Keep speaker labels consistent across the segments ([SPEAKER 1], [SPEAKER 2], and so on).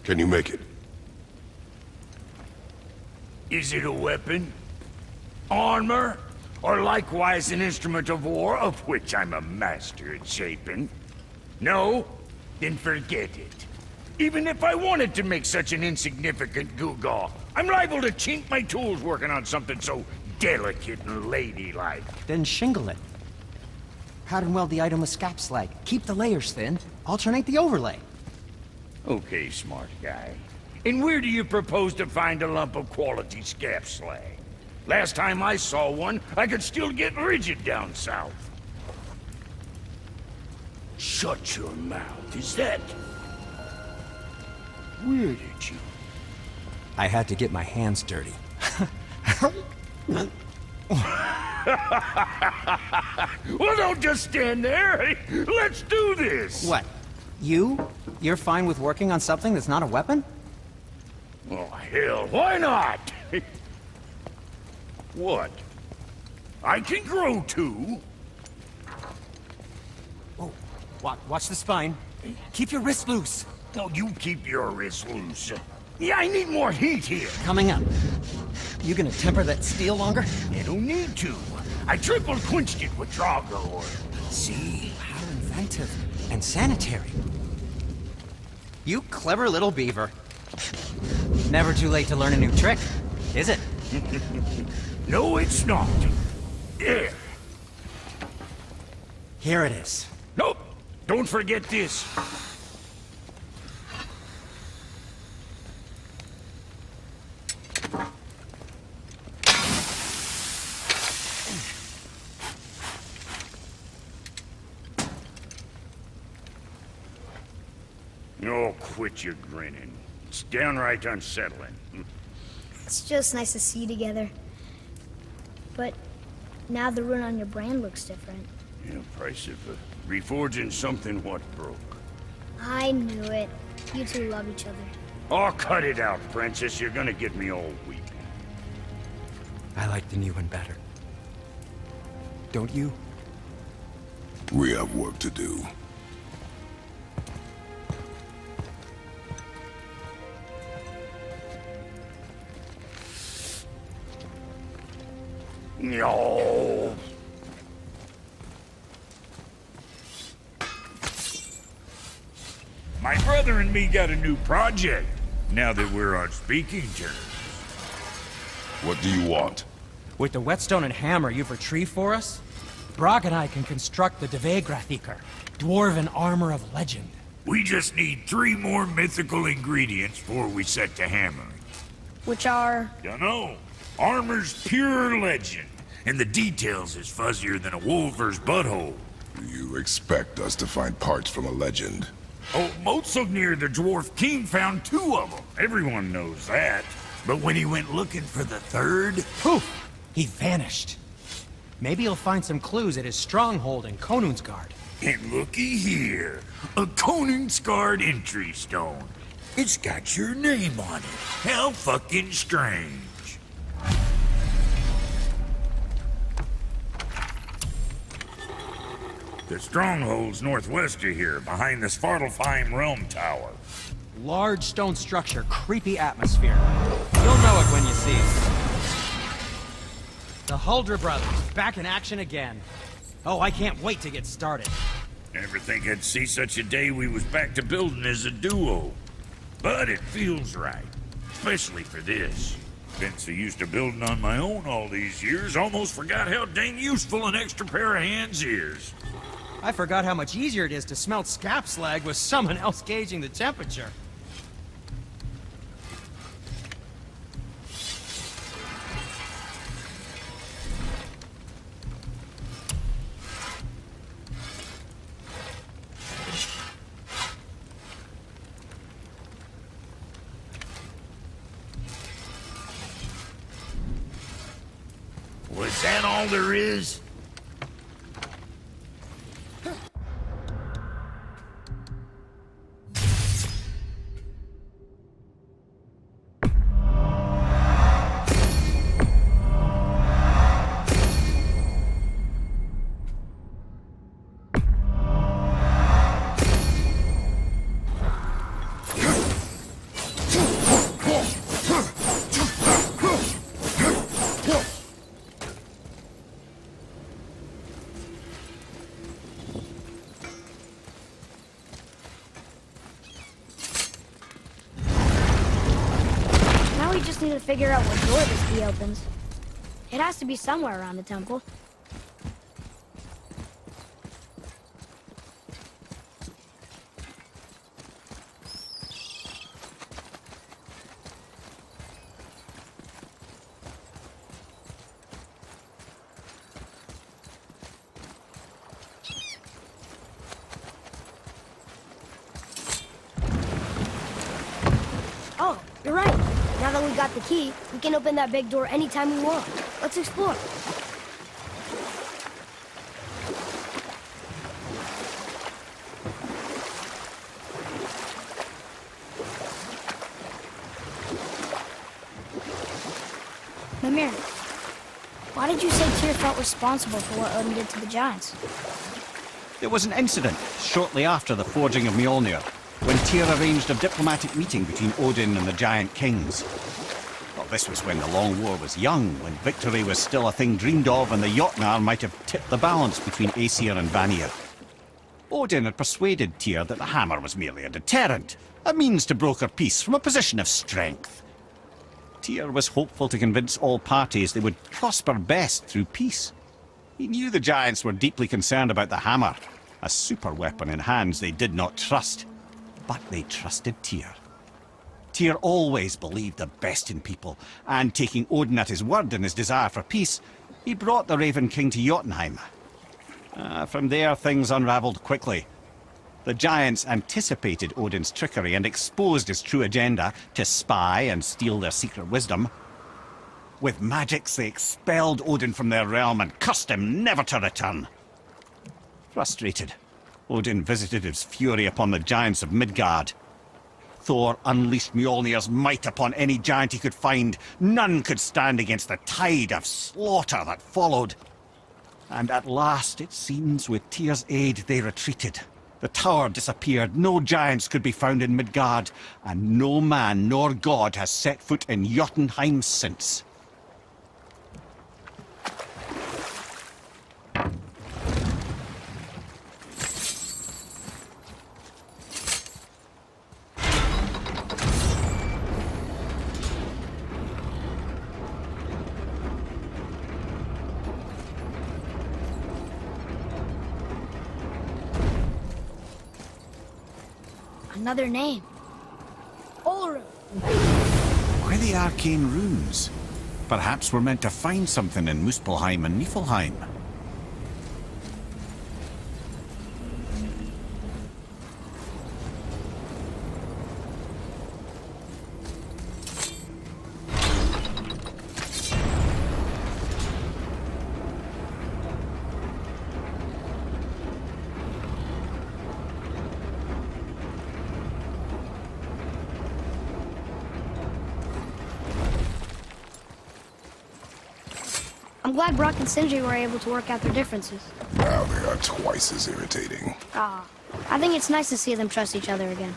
[SPEAKER 1] Can you make it?
[SPEAKER 2] Is it a weapon? Armor? Or likewise an instrument of war, of which I'm a master at shaping? No? Then forget it. Even if I wanted to make such an insignificant gewgaw, I'm liable to chink my tools working on something so delicate and ladylike.
[SPEAKER 3] Then shingle it. Pattern weld the item with scap slag. Keep the layers thin. Alternate the overlay.
[SPEAKER 2] Okay, smart guy. And where do you propose to find a lump of quality scap slag? Last time I saw one, I could still get rigid down south. Shut your mouth, is that... Where did you...
[SPEAKER 3] I had to get my hands dirty.
[SPEAKER 2] Well, don't just stand there. Let's do this.
[SPEAKER 3] What? You're fine with working on something that's not a weapon?
[SPEAKER 2] Oh, hell, why not? What? I can grow too.
[SPEAKER 3] Oh, watch the spine. Keep your wrist loose.
[SPEAKER 2] No, you keep your wrist loose. Yeah, I need more heat here.
[SPEAKER 3] Coming up. You gonna temper that steel longer?
[SPEAKER 2] You don't need to. I triple quenched it with Drago oil. See?
[SPEAKER 3] How inventive. And sanitary. You clever little beaver. Never too late to learn a new trick, is it?
[SPEAKER 2] No, it's not. There.
[SPEAKER 3] Here it is.
[SPEAKER 2] Nope. Don't forget this. Oh, quit your grinning. It's downright unsettling.
[SPEAKER 4] It's just nice to see you together. But now the rune on your brand looks different.
[SPEAKER 2] Yeah, price of reforging something what broke.
[SPEAKER 4] I knew it. You two love each other.
[SPEAKER 2] Oh, cut it out, Princess. You're gonna get me all weepy.
[SPEAKER 3] I like the new one better. Don't you?
[SPEAKER 1] We have work to do.
[SPEAKER 2] No. My brother and me got a new project, now that we're on speaking terms.
[SPEAKER 1] What do you want?
[SPEAKER 3] With the whetstone and hammer you've retrieved for us, Brog and I can construct the Dvegrathikar, dwarven armor of legend.
[SPEAKER 2] We just need 3 more mythical ingredients before we set to hammering.
[SPEAKER 4] Which are...
[SPEAKER 2] Dunno. Armor's pure legend, and the details is fuzzier than a wolver's butthole.
[SPEAKER 1] You expect us to find parts from a legend?
[SPEAKER 2] Oh, Motsognir the Dwarf King found 2 of them. Everyone knows that. But when he went looking for the 3rd...
[SPEAKER 3] Poof! He vanished. Maybe he'll find some clues at his stronghold in Konungsgard.
[SPEAKER 2] And looky here. A Konungsgard entry stone. It's got your name on it. How fucking strange. The stronghold's northwest of here, behind the Svartalfheim Realm Tower.
[SPEAKER 3] Large stone structure, creepy atmosphere. You'll know it when you see it. The Huldra brothers, back in action again. Oh, I can't wait to get started.
[SPEAKER 2] Never think I'd see such a day we was back to building as a duo. But it feels right, especially for this. Been so used to building on my own all these years, almost forgot how dang useful an extra pair of hands is.
[SPEAKER 3] I forgot how much easier it is to smelt scap slag with someone else gauging the temperature.
[SPEAKER 2] Was that all there is?
[SPEAKER 4] need to figure out what door this key opens. It has to be somewhere around the temple. Oh, you're right. Now that we got the key, we can open that big door anytime we want. Let's explore. Mimir, why did you say Tyr felt responsible for what Odin did to the giants?
[SPEAKER 5] There was an incident shortly after the forging of Mjolnir, when Tyr arranged a diplomatic meeting between Odin and the giant kings. Well, this was when the Long War was young, when victory was still a thing dreamed of, and the Jotnar might have tipped the balance between Aesir and Vanir. Odin had persuaded Tyr that the hammer was merely a deterrent, a means to broker peace from a position of strength. Tyr was hopeful to convince all parties they would prosper best through peace. He knew the giants were deeply concerned about the hammer, a super weapon in hands they did not trust. But they trusted Tyr. Tyr always believed the best in people, and taking Odin at his word in his desire for peace, he brought the Raven King to Jotunheim. From there, things unravelled quickly. The giants anticipated Odin's trickery and exposed his true agenda to spy and steal their secret wisdom. With magics, they expelled Odin from their realm and cursed him never to return. Frustrated, Odin visited his fury upon the giants of Midgard. Thor unleashed Mjolnir's might upon any giant he could find. None could stand against the tide of slaughter that followed. And at last, it seems, with Tyr's aid, they retreated. The tower disappeared, no giants could be found in Midgard, and no man nor god has set foot in Jotunheim since.
[SPEAKER 4] Another name. Olru.
[SPEAKER 5] Why the arcane runes? Perhaps we're meant to find something in Muspelheim and Niflheim.
[SPEAKER 4] I'm glad Brock and Sindri were able to work out their differences.
[SPEAKER 1] Now they are twice as irritating.
[SPEAKER 4] I think it's nice to see them trust each other again.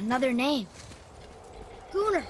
[SPEAKER 4] Another name. Gunnar.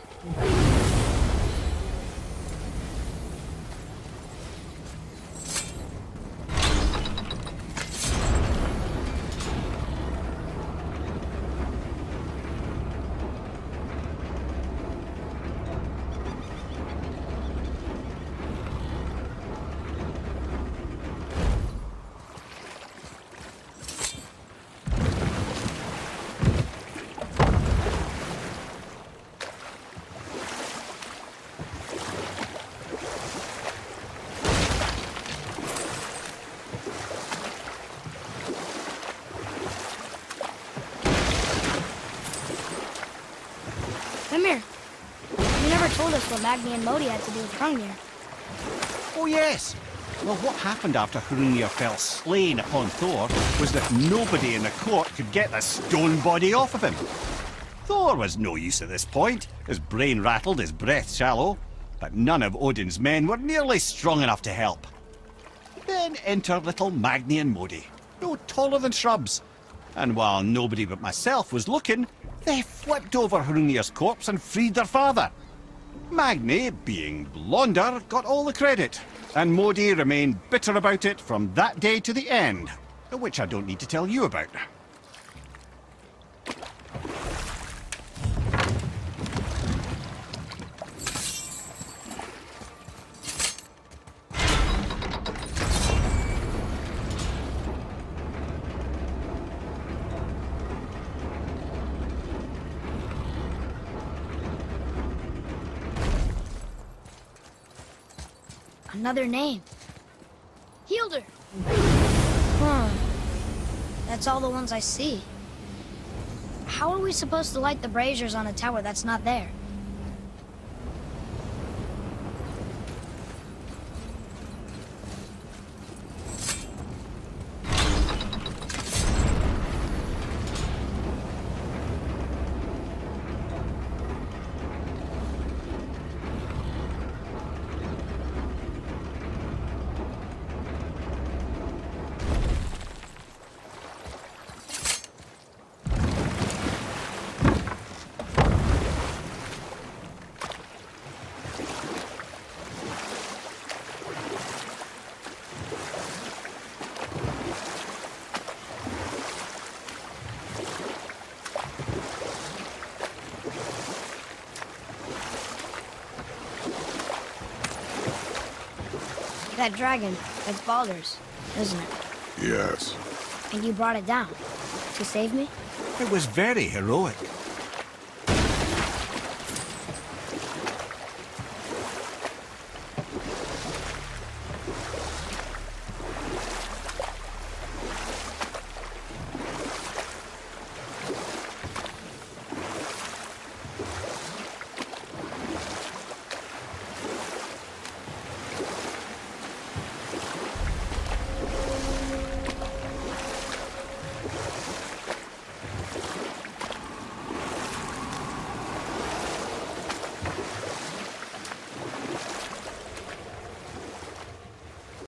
[SPEAKER 4] Mimir, you never told us what Magni and Modi had to do with Hrungnir.
[SPEAKER 5] Oh yes, Well, what happened after Hrungnir fell slain upon Thor was that nobody in the court could get the stone body off of him. Thor was no use at this point, his brain rattled, his breath shallow, but none of Odin's men were nearly strong enough to help. Then enter little Magni and Modi, no taller than shrubs. And while nobody but myself was looking, they flipped over Hrungnir's corpse and freed their father. Magni, being blonder, got all the credit, and Modi remained bitter about it from that day to the end, which I don't need to tell you about.
[SPEAKER 4] Another name.
[SPEAKER 6] Hildur.
[SPEAKER 4] Huh. That's all the ones I see. How are we supposed to light the braziers on a tower that's not there? That dragon, it's Baldur's, isn't it?
[SPEAKER 1] Yes.
[SPEAKER 4] And you brought it down to save me?
[SPEAKER 5] It was very heroic.